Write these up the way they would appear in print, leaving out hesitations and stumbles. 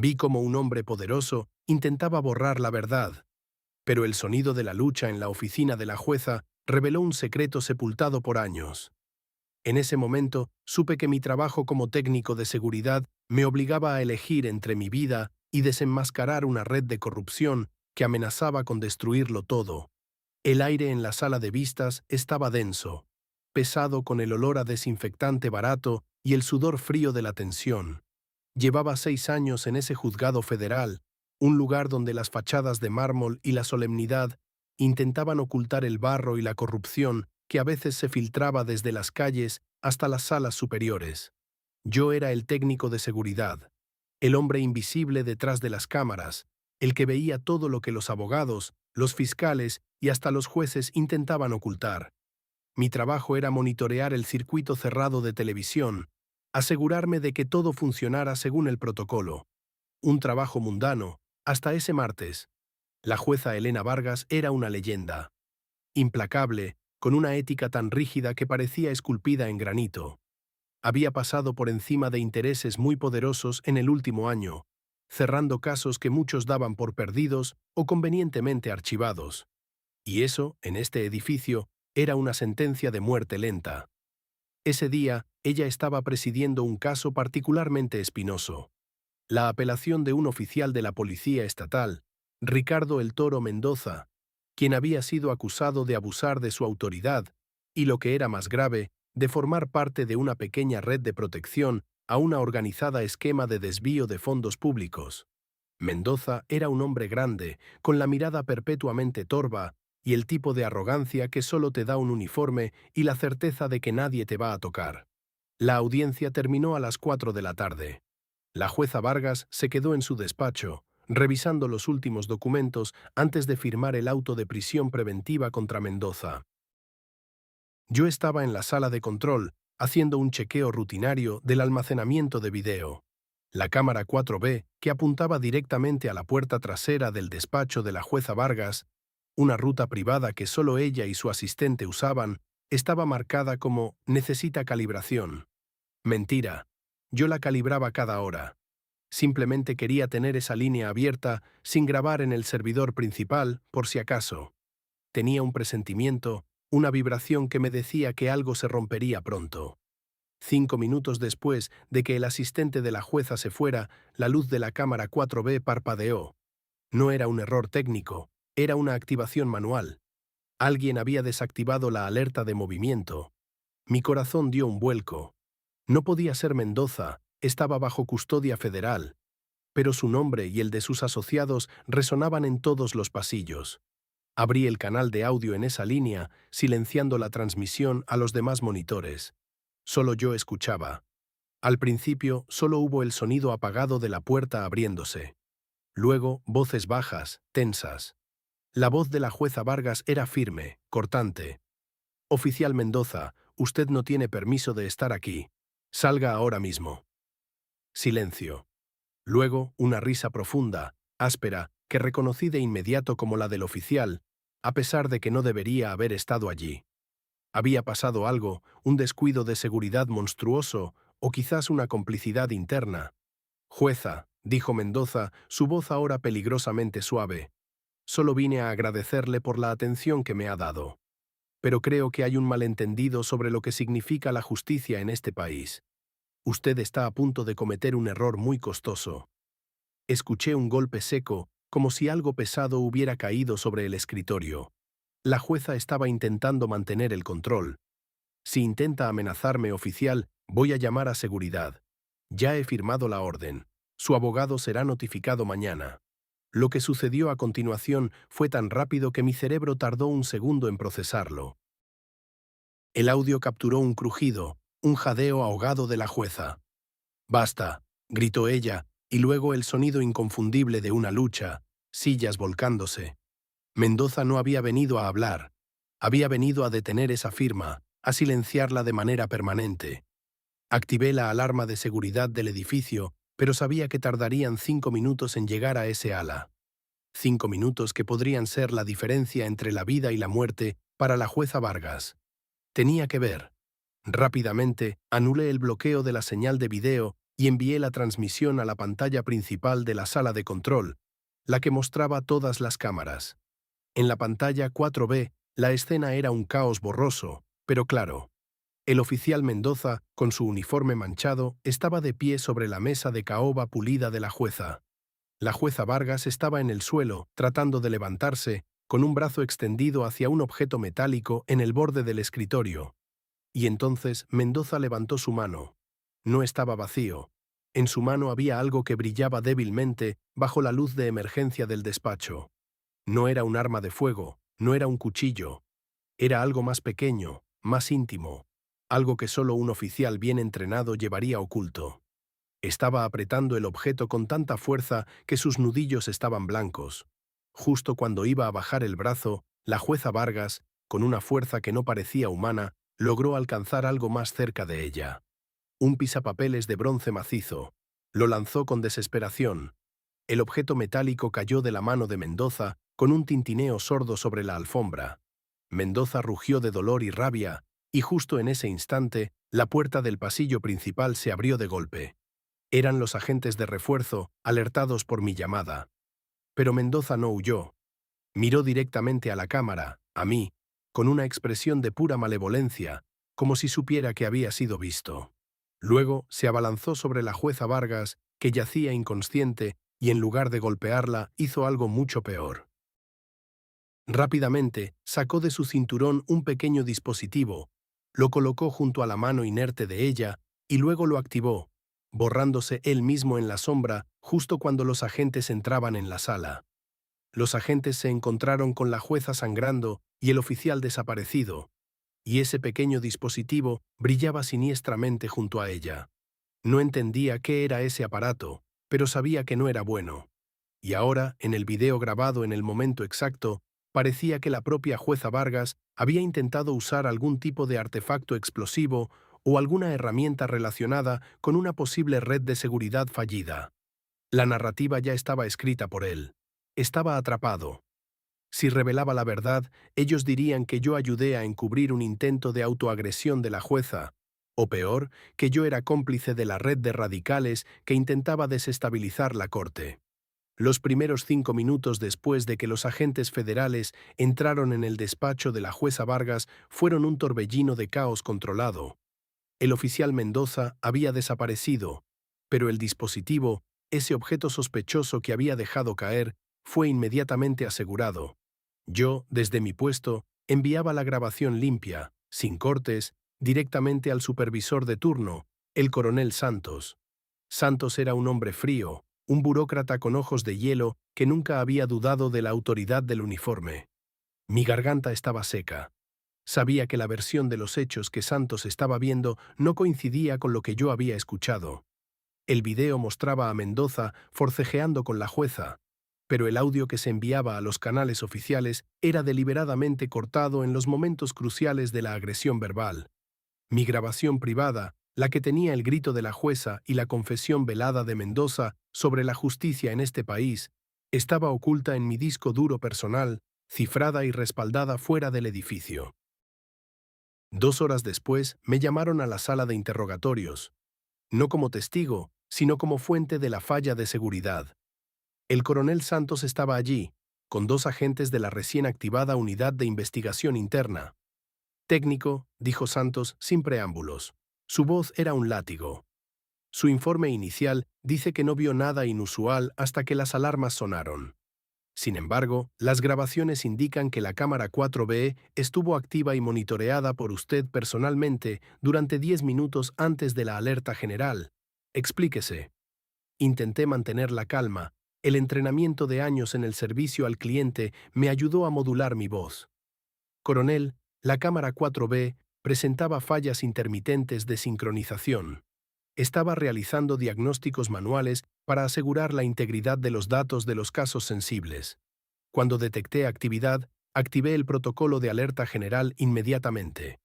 Vi como un hombre poderoso intentaba borrar la verdad, pero el sonido de la lucha en la oficina de la jueza reveló un secreto sepultado por años. En ese momento supe que mi trabajo como técnico de seguridad me obligaba a elegir entre mi vida y desenmascarar una red de corrupción que amenazaba con destruirlo todo. El aire en la sala de vistas estaba denso, pesado con el olor a desinfectante barato y el sudor frío de la tensión. Llevaba 6 años en ese juzgado federal, un lugar donde las fachadas de mármol y la solemnidad intentaban ocultar el barro y la corrupción que a veces se filtraba desde las calles hasta las salas superiores. Yo era el técnico de seguridad, el hombre invisible detrás de las cámaras, el que veía todo lo que los abogados, los fiscales y hasta los jueces intentaban ocultar. Mi trabajo era monitorear el circuito cerrado de televisión, asegurarme de que todo funcionara según el protocolo. Un trabajo mundano, hasta ese martes. La jueza Elena Vargas era una leyenda. Implacable, con una ética tan rígida que parecía esculpida en granito. Había pasado por encima de intereses muy poderosos en el último año, cerrando casos que muchos daban por perdidos o convenientemente archivados. Y eso, en este edificio, era una sentencia de muerte lenta. Ese día, ella estaba presidiendo un caso particularmente espinoso. La apelación de un oficial de la Policía Estatal, Ricardo El Toro Mendoza, quien había sido acusado de abusar de su autoridad y, lo que era más grave, de formar parte de una pequeña red de protección a una organizada esquema de desvío de fondos públicos. Mendoza era un hombre grande, con la mirada perpetuamente torva y el tipo de arrogancia que solo te da un uniforme y la certeza de que nadie te va a tocar. La audiencia terminó a las 4 de la tarde. La jueza Vargas se quedó en su despacho, revisando los últimos documentos antes de firmar el auto de prisión preventiva contra Mendoza. Yo estaba en la sala de control, haciendo un chequeo rutinario del almacenamiento de video. La cámara 4B, que apuntaba directamente a la puerta trasera del despacho de la jueza Vargas, una ruta privada que solo ella y su asistente usaban, estaba marcada como «necesita calibración». Mentira. Yo la calibraba cada hora. Simplemente quería tener esa línea abierta sin grabar en el servidor principal, por si acaso. Tenía un presentimiento, una vibración que me decía que algo se rompería pronto. 5 minutos después de que el asistente de la jueza se fuera, la luz de la cámara 4B parpadeó. No era un error técnico, era una activación manual. Alguien había desactivado la alerta de movimiento. Mi corazón dio un vuelco. No podía ser Mendoza, estaba bajo custodia federal, pero su nombre y el de sus asociados resonaban en todos los pasillos. Abrí el canal de audio en esa línea, silenciando la transmisión a los demás monitores. Solo yo escuchaba. Al principio solo hubo el sonido apagado de la puerta abriéndose. Luego, voces bajas, tensas. La voz de la jueza Vargas era firme, cortante. «Oficial Mendoza, usted no tiene permiso de estar aquí. Salga ahora mismo». Silencio. Luego, una risa profunda, áspera, que reconocí de inmediato como la del oficial, a pesar de que no debería haber estado allí. Había pasado algo, un descuido de seguridad monstruoso, o quizás una complicidad interna. «Jueza», dijo Mendoza, su voz ahora peligrosamente suave. «Solo vine a agradecerle por la atención que me ha dado. Pero creo que hay un malentendido sobre lo que significa la justicia en este país. Usted está a punto de cometer un error muy costoso». Escuché un golpe seco, como si algo pesado hubiera caído sobre el escritorio. La jueza estaba intentando mantener el control. «Si intenta amenazarme, oficial, voy a llamar a seguridad. Ya he firmado la orden. Su abogado será notificado mañana». Lo que sucedió a continuación fue tan rápido que mi cerebro tardó un segundo en procesarlo. El audio capturó un crujido, un jadeo ahogado de la jueza. «Basta», gritó ella, y luego el sonido inconfundible de una lucha, sillas volcándose. Mendoza no había venido a hablar. Había venido a detener esa firma, a silenciarla de manera permanente. Activé la alarma de seguridad del edificio, pero sabía que tardarían 5 minutos en llegar a ese ala. 5 minutos que podrían ser la diferencia entre la vida y la muerte para la jueza Vargas. Tenía que ver. Rápidamente, anulé el bloqueo de la señal de video y envié la transmisión a la pantalla principal de la sala de control, la que mostraba todas las cámaras. En la pantalla 4B, la escena era un caos borroso, pero claro. El oficial Mendoza, con su uniforme manchado, estaba de pie sobre la mesa de caoba pulida de la jueza. La jueza Vargas estaba en el suelo, tratando de levantarse, con un brazo extendido hacia un objeto metálico en el borde del escritorio. Y entonces Mendoza levantó su mano. No estaba vacío. En su mano había algo que brillaba débilmente bajo la luz de emergencia del despacho. No era un arma de fuego, no era un cuchillo. Era algo más pequeño, más íntimo. Algo que solo un oficial bien entrenado llevaría oculto. Estaba apretando el objeto con tanta fuerza que sus nudillos estaban blancos. Justo cuando iba a bajar el brazo, la jueza Vargas, con una fuerza que no parecía humana, logró alcanzar algo más cerca de ella. Un pisapapeles de bronce macizo. Lo lanzó con desesperación. El objeto metálico cayó de la mano de Mendoza con un tintineo sordo sobre la alfombra. Mendoza rugió de dolor y rabia, y justo en ese instante, la puerta del pasillo principal se abrió de golpe. Eran los agentes de refuerzo, alertados por mi llamada. Pero Mendoza no huyó. Miró directamente a la cámara, a mí, con una expresión de pura malevolencia, como si supiera que había sido visto. Luego se abalanzó sobre la jueza Vargas, que yacía inconsciente, y en lugar de golpearla, hizo algo mucho peor. Rápidamente, sacó de su cinturón un pequeño dispositivo, lo colocó junto a la mano inerte de ella, y luego lo activó, borrándose él mismo en la sombra justo cuando los agentes entraban en la sala. Los agentes se encontraron con la jueza sangrando y el oficial desaparecido, y ese pequeño dispositivo brillaba siniestramente junto a ella. No entendía qué era ese aparato, pero sabía que no era bueno. Y ahora, en el video grabado en el momento exacto, parecía que la propia jueza Vargas había intentado usar algún tipo de artefacto explosivo o alguna herramienta relacionada con una posible red de seguridad fallida. La narrativa ya estaba escrita por él. Estaba atrapado. Si revelaba la verdad, ellos dirían que yo ayudé a encubrir un intento de autoagresión de la jueza, o peor, que yo era cómplice de la red de radicales que intentaba desestabilizar la corte. Los primeros 5 minutos después de que los agentes federales entraron en el despacho de la jueza Vargas fueron un torbellino de caos controlado. El oficial Mendoza había desaparecido, pero el dispositivo, ese objeto sospechoso que había dejado caer, fue inmediatamente asegurado. Yo, desde mi puesto, enviaba la grabación limpia, sin cortes, directamente al supervisor de turno, el coronel Santos. Santos era un hombre frío, un burócrata con ojos de hielo que nunca había dudado de la autoridad del uniforme. Mi garganta estaba seca. Sabía que la versión de los hechos que Santos estaba viendo no coincidía con lo que yo había escuchado. El video mostraba a Mendoza forcejeando con la jueza, pero el audio que se enviaba a los canales oficiales era deliberadamente cortado en los momentos cruciales de la agresión verbal. Mi grabación privada, la que tenía el grito de la jueza y la confesión velada de Mendoza sobre la justicia en este país, estaba oculta en mi disco duro personal, cifrada y respaldada fuera del edificio. 2 horas después, me llamaron a la sala de interrogatorios, no como testigo, sino como fuente de la falla de seguridad. El coronel Santos estaba allí, con 2 agentes de la recién activada Unidad de Investigación Interna. Técnico, dijo Santos sin preámbulos. Su voz era un látigo. Su informe inicial dice que no vio nada inusual hasta que las alarmas sonaron. Sin embargo, las grabaciones indican que la cámara 4B estuvo activa y monitoreada por usted personalmente durante 10 minutos antes de la alerta general. Explíquese. Intenté mantener la calma. El entrenamiento de años en el servicio al cliente me ayudó a modular mi voz. Coronel, la cámara 4B presentaba fallas intermitentes de sincronización. Estaba realizando diagnósticos manuales para asegurar la integridad de los datos de los casos sensibles. Cuando detecté actividad, activé el protocolo de alerta general inmediatamente.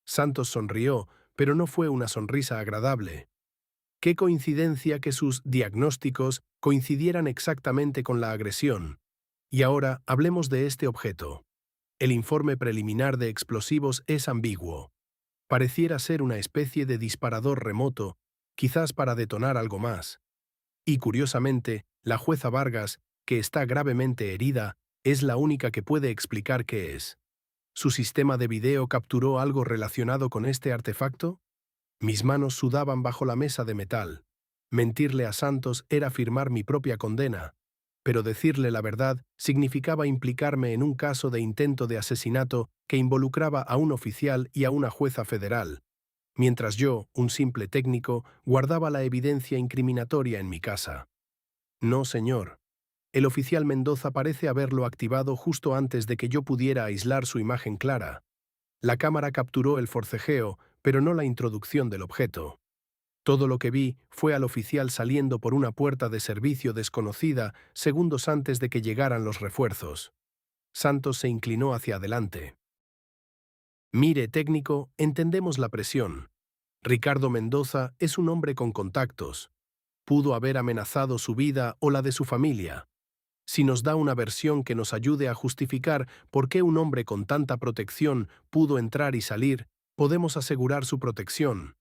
Santos sonrió, pero no fue una sonrisa agradable. Qué coincidencia que sus diagnósticos coincidieran exactamente con la agresión. Y ahora hablemos de este objeto. El informe preliminar de explosivos es ambiguo. Pareciera ser una especie de disparador remoto, quizás para detonar algo más. Y curiosamente, la jueza Vargas, que está gravemente herida, es la única que puede explicar qué es. ¿Su sistema de video capturó algo relacionado con este artefacto? Mis manos sudaban bajo la mesa de metal. Mentirle a Santos era firmar mi propia condena, pero decirle la verdad significaba implicarme en un caso de intento de asesinato que involucraba a un oficial y a una jueza federal, mientras yo, un simple técnico, guardaba la evidencia incriminatoria en mi casa. No, señor. El oficial Mendoza parece haberlo activado justo antes de que yo pudiera aislar su imagen clara. La cámara capturó el forcejeo, pero no la introducción del objeto. Todo lo que vi fue al oficial saliendo por una puerta de servicio desconocida segundos antes de que llegaran los refuerzos. Santos se inclinó hacia adelante. Mire, técnico, entendemos la presión. Ricardo Mendoza es un hombre con contactos. Pudo haber amenazado su vida o la de su familia. Si nos da una versión que nos ayude a justificar por qué un hombre con tanta protección pudo entrar y salir, podemos asegurar su protección.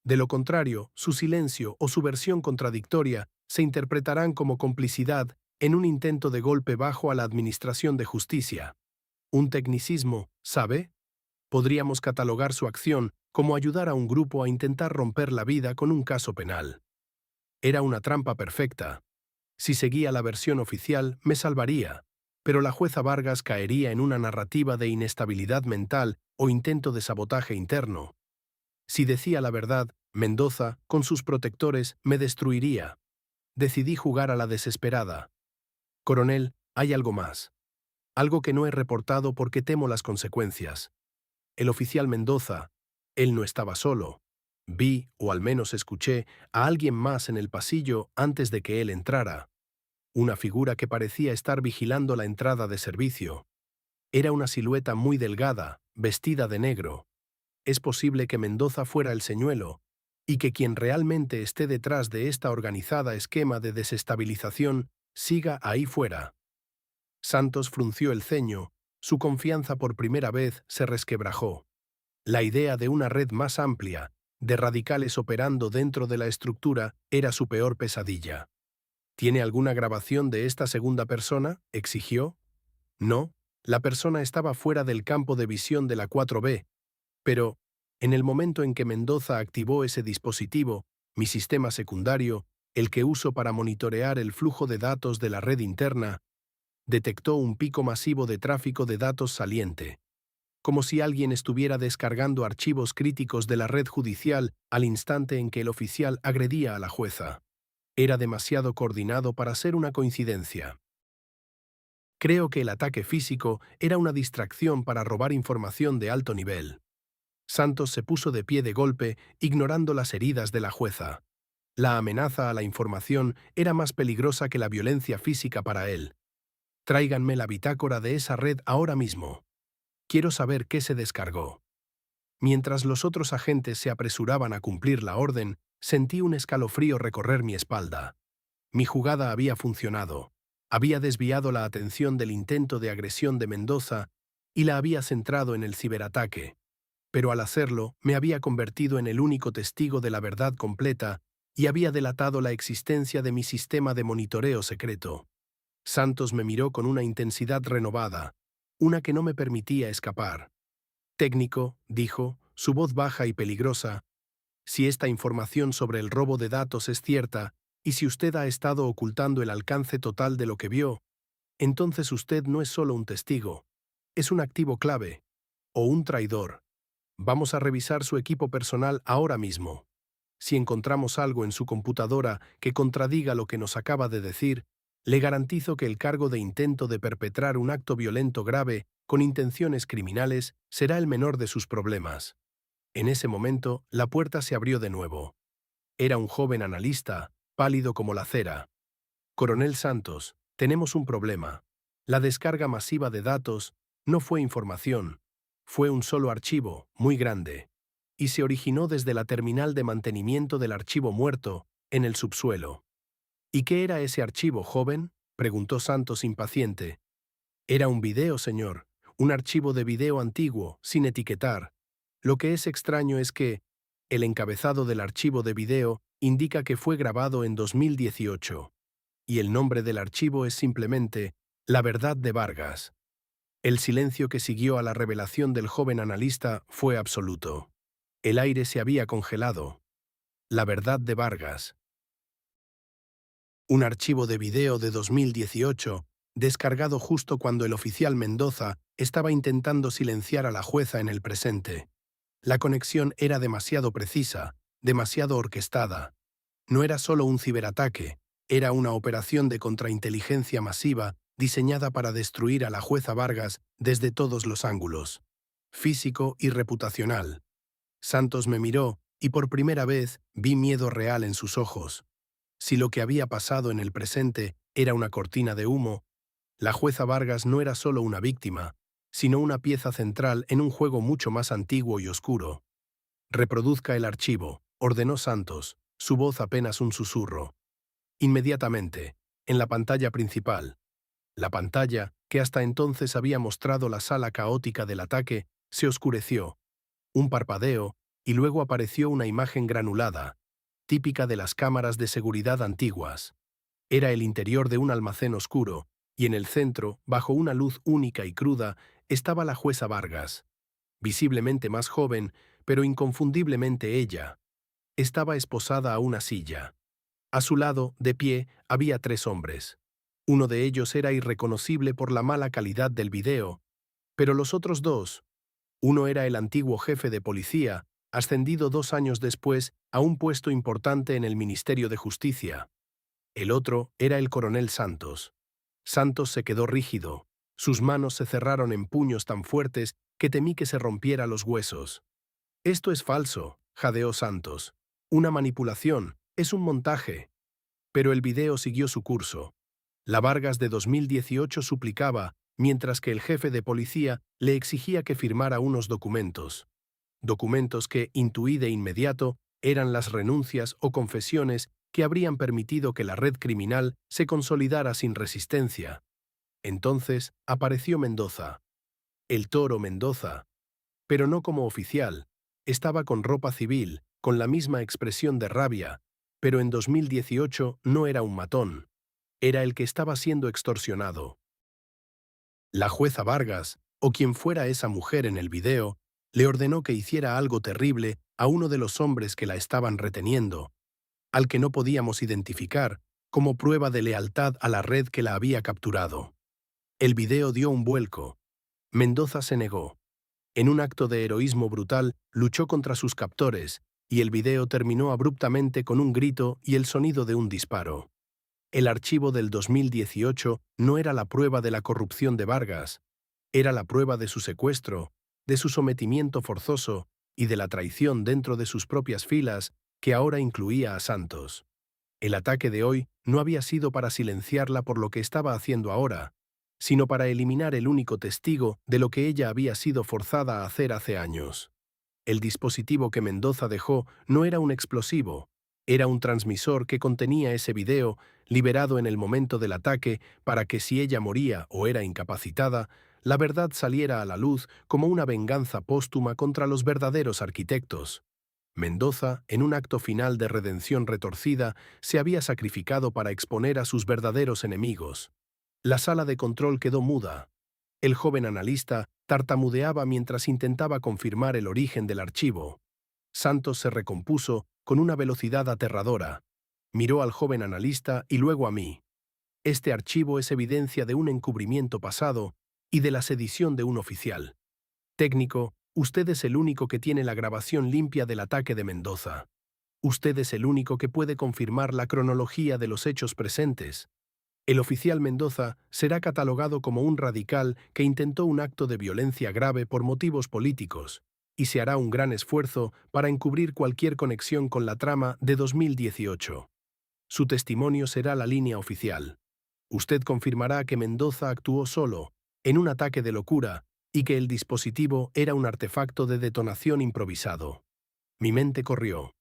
De lo contrario, su silencio o su versión contradictoria se interpretarán como complicidad en un intento de golpe bajo a la administración de justicia. Un tecnicismo, ¿sabe? Podríamos catalogar su acción como ayudar a un grupo a intentar romper la vida con un caso penal. Era una trampa perfecta. Si seguía la versión oficial, me salvaría, pero la jueza Vargas caería en una narrativa de inestabilidad mental o intento de sabotaje interno. Si decía la verdad, Mendoza, con sus protectores, me destruiría. Decidí jugar a la desesperada. Coronel, hay algo más. Algo que no he reportado porque temo las consecuencias. El oficial Mendoza, él no estaba solo. Vi, o al menos escuché, a alguien más en el pasillo antes de que él entrara. Una figura que parecía estar vigilando la entrada de servicio. Era una silueta muy delgada, vestida de negro. Es posible que Mendoza fuera el señuelo, y que quien realmente esté detrás de esta organizada esquema de desestabilización siga ahí fuera. Santos frunció el ceño, su confianza por primera vez se resquebrajó. La idea de una red más amplia, de radicales operando dentro de la estructura, era su peor pesadilla. ¿Tiene alguna grabación de esta segunda persona?, exigió. No, la persona estaba fuera del campo de visión de la 4B, pero, en el momento en que Mendoza activó ese dispositivo, mi sistema secundario, el que uso para monitorear el flujo de datos de la red interna, detectó un pico masivo de tráfico de datos saliente, como si alguien estuviera descargando archivos críticos de la red judicial al instante en que el oficial agredía a la jueza. Era demasiado coordinado para ser una coincidencia. Creo que el ataque físico era una distracción para robar información de alto nivel. Santos se puso de pie de golpe, ignorando las heridas de la jueza. La amenaza a la información era más peligrosa que la violencia física para él. Tráiganme la bitácora de esa red ahora mismo. Quiero saber qué se descargó. Mientras los otros agentes se apresuraban a cumplir la orden, sentí un escalofrío recorrer mi espalda. Mi jugada había funcionado. Había desviado la atención del intento de agresión de Mendoza y la había centrado en el ciberataque. Pero al hacerlo, me había convertido en el único testigo de la verdad completa y había delatado la existencia de mi sistema de monitoreo secreto. Santos me miró con una intensidad renovada, una que no me permitía escapar. Técnico, dijo, su voz baja y peligrosa, si esta información sobre el robo de datos es cierta, y si usted ha estado ocultando el alcance total de lo que vio, entonces usted no es solo un testigo, es un activo clave, o un traidor. Vamos a revisar su equipo personal ahora mismo. Si encontramos algo en su computadora que contradiga lo que nos acaba de decir, le garantizo que el cargo de intento de perpetrar un acto violento grave con intenciones criminales será el menor de sus problemas. En ese momento, la puerta se abrió de nuevo. Era un joven analista, pálido como la cera. Coronel Santos, tenemos un problema. La descarga masiva de datos no fue información, fue un solo archivo, muy grande, y se originó desde la terminal de mantenimiento del archivo muerto, en el subsuelo. ¿Y qué era ese archivo, joven?, preguntó Santos impaciente. Era un video, señor, un archivo de video antiguo, sin etiquetar. Lo que es extraño es que el encabezado del archivo de video indica que fue grabado en 2018, y el nombre del archivo es simplemente La verdad de Vargas. El silencio que siguió a la revelación del joven analista fue absoluto. El aire se había congelado. La verdad de Vargas. Un archivo de video de 2018, descargado justo cuando el oficial Mendoza estaba intentando silenciar a la jueza en el presente. La conexión era demasiado precisa, demasiado orquestada. No era solo un ciberataque, era una operación de contrainteligencia masiva diseñada para destruir a la jueza Vargas desde todos los ángulos, físico y reputacional. Santos me miró y por primera vez vi miedo real en sus ojos. Si lo que había pasado en el presente era una cortina de humo, la jueza Vargas no era solo una víctima, sino una pieza central en un juego mucho más antiguo y oscuro. Reproduzca el archivo, ordenó Santos, su voz apenas un susurro. Inmediatamente, en la pantalla principal. La pantalla, que hasta entonces había mostrado la sala caótica del ataque, se oscureció. Un parpadeo, y luego apareció una imagen granulada, típica de las cámaras de seguridad antiguas. Era el interior de un almacén oscuro, y en el centro, bajo una luz única y cruda, estaba la jueza Vargas. Visiblemente más joven, pero inconfundiblemente ella. Estaba esposada a una silla. A su lado, de pie, había 3 hombres. Uno de ellos era irreconocible por la mala calidad del video, pero los otros 2, uno era el antiguo jefe de policía, ascendido 2 años después a un puesto importante en el Ministerio de Justicia. El otro era el coronel Santos. Santos se quedó rígido. Sus manos se cerraron en puños tan fuertes que temí que se rompiera los huesos. «Esto es falso», jadeó Santos. «Una manipulación, es un montaje». Pero el video siguió su curso. La Vargas de 2018 suplicaba, mientras que el jefe de policía le exigía que firmara unos documentos. Documentos que, intuí de inmediato, eran las renuncias o confesiones que habrían permitido que la red criminal se consolidara sin resistencia. Entonces apareció Mendoza. El Toro Mendoza. Pero no como oficial. Estaba con ropa civil, con la misma expresión de rabia, pero en 2018 no era un matón. Era el que estaba siendo extorsionado. La jueza Vargas, o quien fuera esa mujer en el video, le ordenó que hiciera algo terrible a uno de los hombres que la estaban reteniendo, al que no podíamos identificar, como prueba de lealtad a la red que la había capturado. El video dio un vuelco. Mendoza se negó. En un acto de heroísmo brutal, luchó contra sus captores, y el video terminó abruptamente con un grito y el sonido de un disparo. El archivo del 2018 no era la prueba de la corrupción de Vargas, era la prueba de su secuestro, de su sometimiento forzoso y de la traición dentro de sus propias filas, que ahora incluía a Santos. El ataque de hoy no había sido para silenciarla por lo que estaba haciendo ahora, sino para eliminar el único testigo de lo que ella había sido forzada a hacer hace años. El dispositivo que Mendoza dejó no era un explosivo, era un transmisor que contenía ese video liberado en el momento del ataque para que si ella moría o era incapacitada, la verdad saliera a la luz como una venganza póstuma contra los verdaderos arquitectos. Mendoza, en un acto final de redención retorcida, se había sacrificado para exponer a sus verdaderos enemigos. La sala de control quedó muda. El joven analista tartamudeaba mientras intentaba confirmar el origen del archivo. Santos se recompuso con una velocidad aterradora. Miró al joven analista y luego a mí. Este archivo es evidencia de un encubrimiento pasado y de la sedición de un oficial. Técnico, usted es el único que tiene la grabación limpia del ataque de Mendoza. Usted es el único que puede confirmar la cronología de los hechos presentes. El oficial Mendoza será catalogado como un radical que intentó un acto de violencia grave por motivos políticos, y se hará un gran esfuerzo para encubrir cualquier conexión con la trama de 2018. Su testimonio será la línea oficial. Usted confirmará que Mendoza actuó solo, en un ataque de locura, y que el dispositivo era un artefacto de detonación improvisado. Mi mente corrió.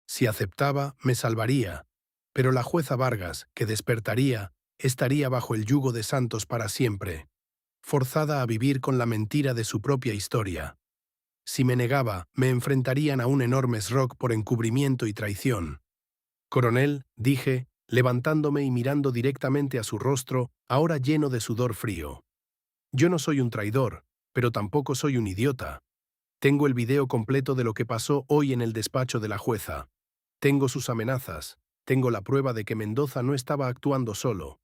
Si aceptaba, me salvaría, pero la jueza Vargas, que despertaría, estaría bajo el yugo de Santos para siempre, forzada a vivir con la mentira de su propia historia. Si me negaba, me enfrentarían a un enorme SROC por encubrimiento y traición. Coronel, dije, levantándome y mirando directamente a su rostro, ahora lleno de sudor frío. Yo no soy un traidor, pero tampoco soy un idiota. Tengo el video completo de lo que pasó hoy en el despacho de la jueza. Tengo sus amenazas. Tengo la prueba de que Mendoza no estaba actuando solo.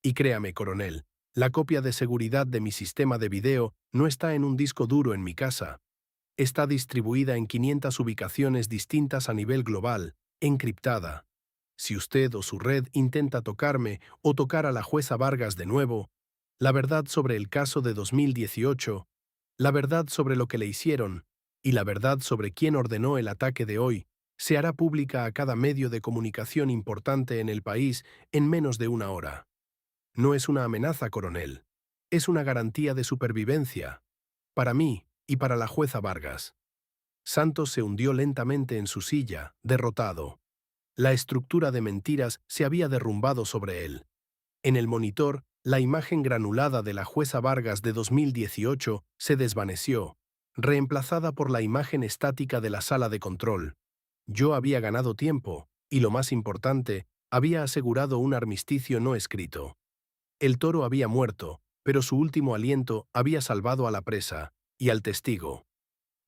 Y créame, coronel, la copia de seguridad de mi sistema de video no está en un disco duro en mi casa. Está distribuida en 500 ubicaciones distintas a nivel global, encriptada. Si usted o su red intenta tocarme o tocar a la jueza Vargas de nuevo, la verdad sobre el caso de 2018, la verdad sobre lo que le hicieron y la verdad sobre quién ordenó el ataque de hoy se hará pública a cada medio de comunicación importante en el país en menos de una hora. No es una amenaza, coronel. Es una garantía de supervivencia. Para mí y para la jueza Vargas. Santos se hundió lentamente en su silla, derrotado. La estructura de mentiras se había derrumbado sobre él. En el monitor, la imagen granulada de la jueza Vargas de 2018 se desvaneció, reemplazada por la imagen estática de la sala de control. Yo había ganado tiempo, y lo más importante, había asegurado un armisticio no escrito. El toro había muerto, pero su último aliento había salvado a la presa y al testigo.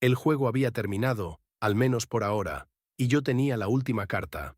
El juego había terminado, al menos por ahora, y yo tenía la última carta.